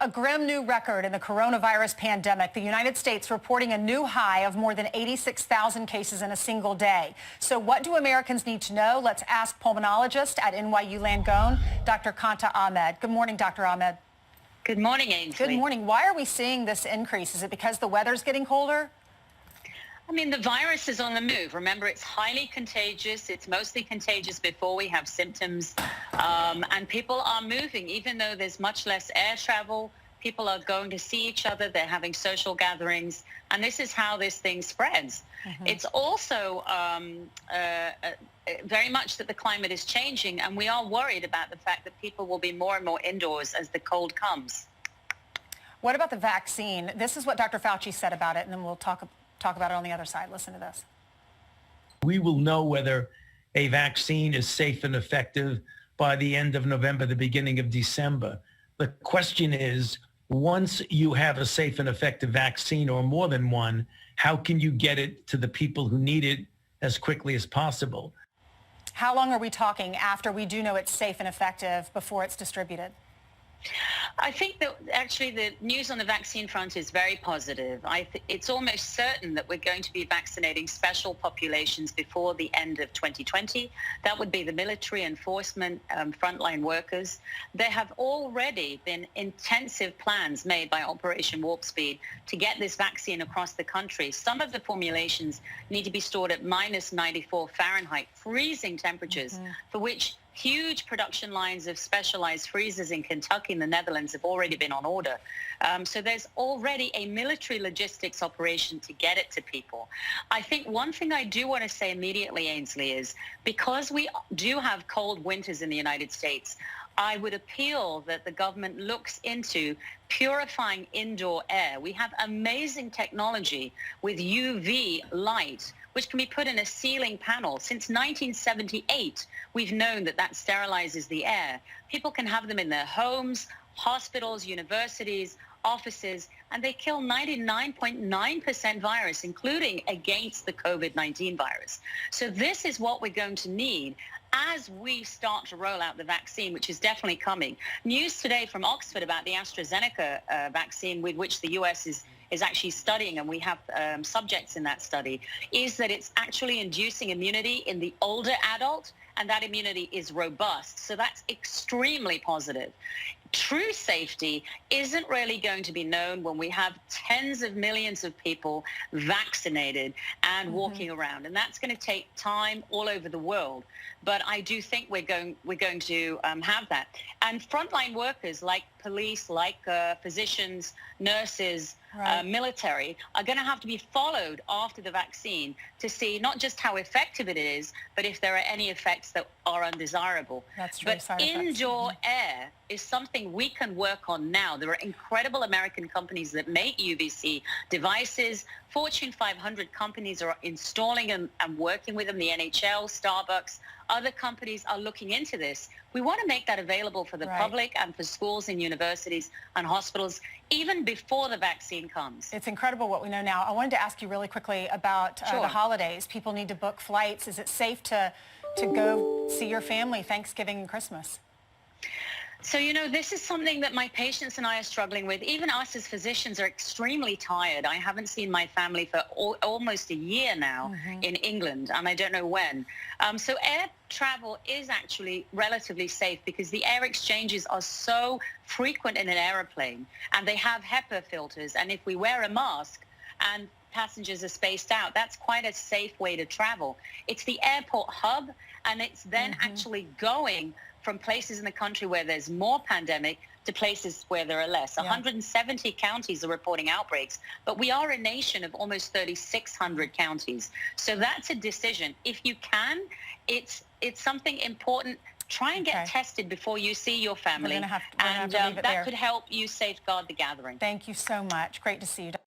A grim new record in the coronavirus pandemic. The United States reporting a new high of more than 86,000 cases in a single day. So what do Americans need to know? Let's ask pulmonologist at NYU Langone, Dr. Kanta Ahmed. Good morning, Dr. Ahmed. Good morning, Ainsley. Good morning. Why are we seeing this increase? Is it because the weather's getting colder? I mean, the virus is on the move. Remember, it's highly contagious. It's mostly contagious before we have symptoms. And people are moving, even though there's much less air travel. People are going to see each other. They're having social gatherings. And this is how this thing spreads. It's also very much that the climate is changing. And we are worried about the fact that people will be more and more indoors as the cold comes. What about the vaccine? This is what Dr. Fauci said about it, and then we'll talk about it on the other side. Listen to this. We will know whether a vaccine is safe and effective by the end of November, the beginning of December. The question is, once you have a safe and effective vaccine or more than one, how can you get it to the people who need it as quickly as possible? How long are we talking after we do know it's safe and effective before it's distributed? I think that actually the news on the vaccine front is very positive. It's almost certain that we're going to be vaccinating special populations before the end of 2020. That would be the military, enforcement, frontline workers. There have already been intensive plans made by Operation Warp Speed to get this vaccine across the country. Some of the formulations need to be stored at -94 Fahrenheit, freezing temperatures, for which huge production lines of specialized freezers in Kentucky and the Netherlands have already been on order. So there's already a military logistics operation to get it to people. I think one thing I do want to say immediately, Ainsley, is because we do have cold winters in the United States, I would appeal that the government looks into purifying indoor air. We have amazing technology with UV light, which can be put in a ceiling panel. Since 1978, we've known that that sterilizes the air. People can have them in their homes, hospitals, universities, offices, and they kill 99.9% virus, including against the COVID-19 virus. So this is what we're going to need as we start to roll out the vaccine, which is definitely coming. News today from Oxford about the AstraZeneca vaccine, with which the U.S. is actually studying, and we have subjects in that study, is that it's actually inducing immunity in the older adult, and that immunity is robust. So that's extremely positive. True safety isn't really going to be known when we have tens of millions of people vaccinated and walking around, and that's going to take time all over the world. But I do think we're going to have that. And frontline workers like police, like physicians, nurses, military are going to have to be followed after the vaccine to see not just how effective it is, but if there are any effects that are undesirable. That's true. But indoor air is something we can work on now. There are incredible American companies that make UVC devices. Fortune 500 companies are installing them and working with them, the NHL, Starbucks. Other companies are looking into this. We want to make that available for the public and for schools and universities and hospitals, even before the vaccine comes. It's incredible what we know now. I wanted to ask you really quickly about the holidays. People need to book flights. Is it safe to go see your family Thanksgiving and Christmas? So, you know, this is something that my patients and I are struggling with. Even us as physicians are extremely tired. I haven't seen my family for almost a year now in England, and I don't know when. So air travel is actually relatively safe because the air exchanges are so frequent in an airplane, and they have HEPA filters. And if we wear a mask and passengers are spaced out, that's quite a safe way to travel. It's the airport hub, and it's then actually going from places in the country where there's more pandemic to places where there are less. 170 counties are reporting outbreaks, but we are a nation of almost 3,600 counties. So that's a decision. If you can, it's something important. Try and get tested before you see your family, and that could help you safeguard the gathering. Thank you so much. Great to see you.